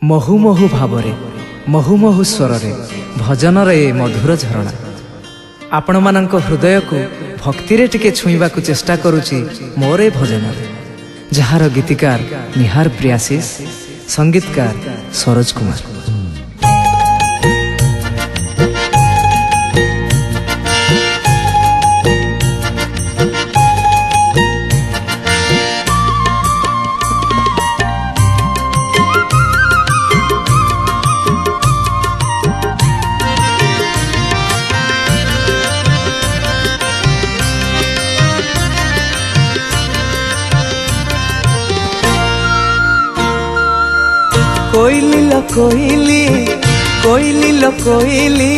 महु महु भावरे महु महु स्वररे भजनर ए मधुर झरणा आपण मानक हृदय को भक्ति रे टिके छुईबा को चेष्टा करूची मोर ए भजन जहार गीतिकार निहार प्रियासीस संगीतकार सरोज कुमार। कोइली लो कोइली कोइली लो कोइली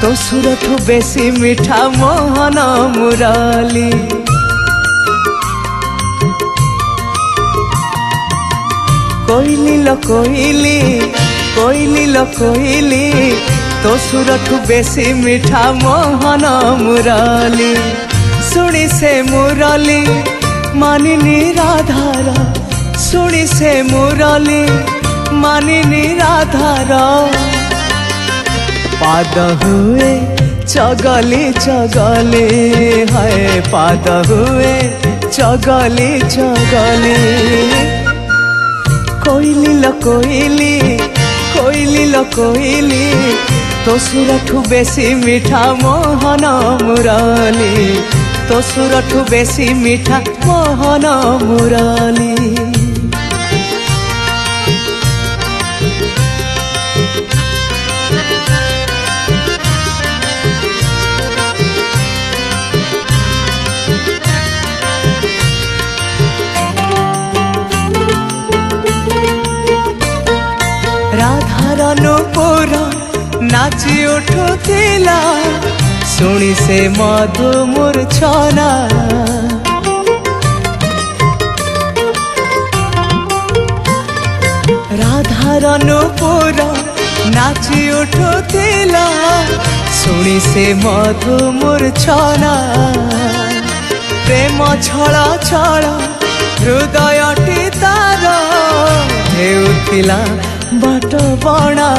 तो सुरठु बेसी मीठा मोहन मुराली। कोइली लो कोइली कोइली लो कोइली तो सुरठु बेसी मीठा मोहन मुराली। सुनी से मुरली मानिनी राधारा सुनी से मुरली मानिनी राधार पाद हुए चगली चगली है पाद हुए चगली चगली। कोइली लो कोइली कोइली लो कोइली तो सुरठु बेसी मीठा मोहन मुराली तो सुरठु बेसी मीठा मोहन मुराली। राधार नूपुर नाची उठुथिला सुनी से मधु मूर्छना। राधार नूपुर नाची उठुथिला सुनी से मधु मूर्छना। प्रेम छल छल हृदयटी तार हेउथिला बाट बणा।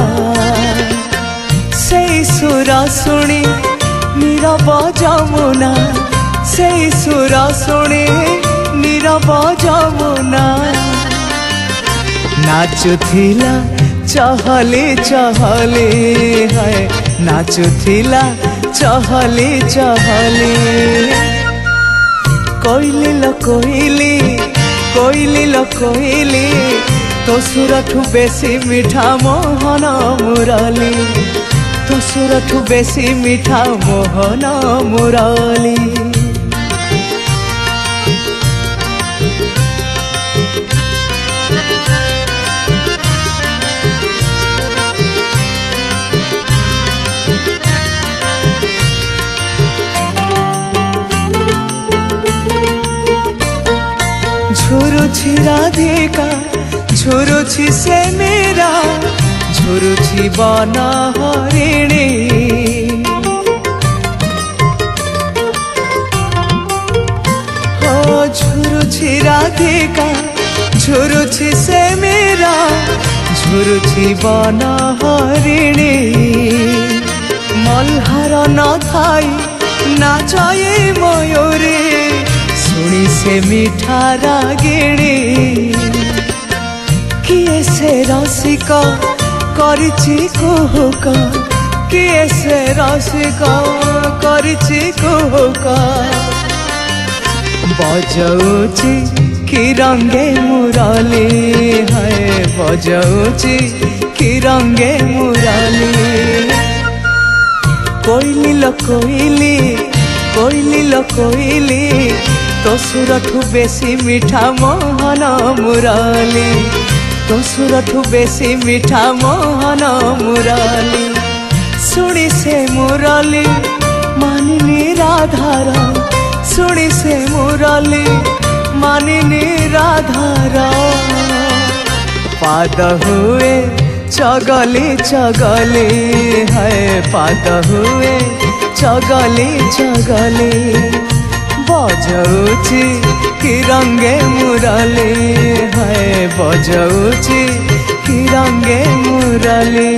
से सुर शुणी नीरव जमुना से सुर शुणी नीरव जमुना। नाचुथिला चहली चहली है नाचुथिला चहली चहली। कोइली लो कोइली कोइली लो कोइली तो सुरठु बेसी मीठा मोहन मुराली तो सुरठु बेसी मीठा मोहन मुराली। झुरुछि राधिका झुरुछि से मेरा झुरुछि बन हरिणी। हो झुरुछि राधिका झुरुछि से मेरा झुरुछि बन हरिणी। मल्हार न थाई नाचये मयूरी सुनी से मीठा रागिणी। किए से रसिक करिछि कुहुक किए से रसिक करिछि कुहुक। बजौछि कि रंगे मुरली है बजौछि कि रंगे मुरली। कोइली लो कोइली कोइली लो कोइली तो सुरठु बेसी मीठा मोहन मुराली तो सुरठु बेसी मीठा मोहन मुराली। सुनी से मुरली मानिनी राधार सुनी से मुरली मानिनी राधार पाद हुए चगली चगली है पाद हुए चगली चगली। बजौछि कि रंगे मुरली है बजौछि कि रंगे मुराली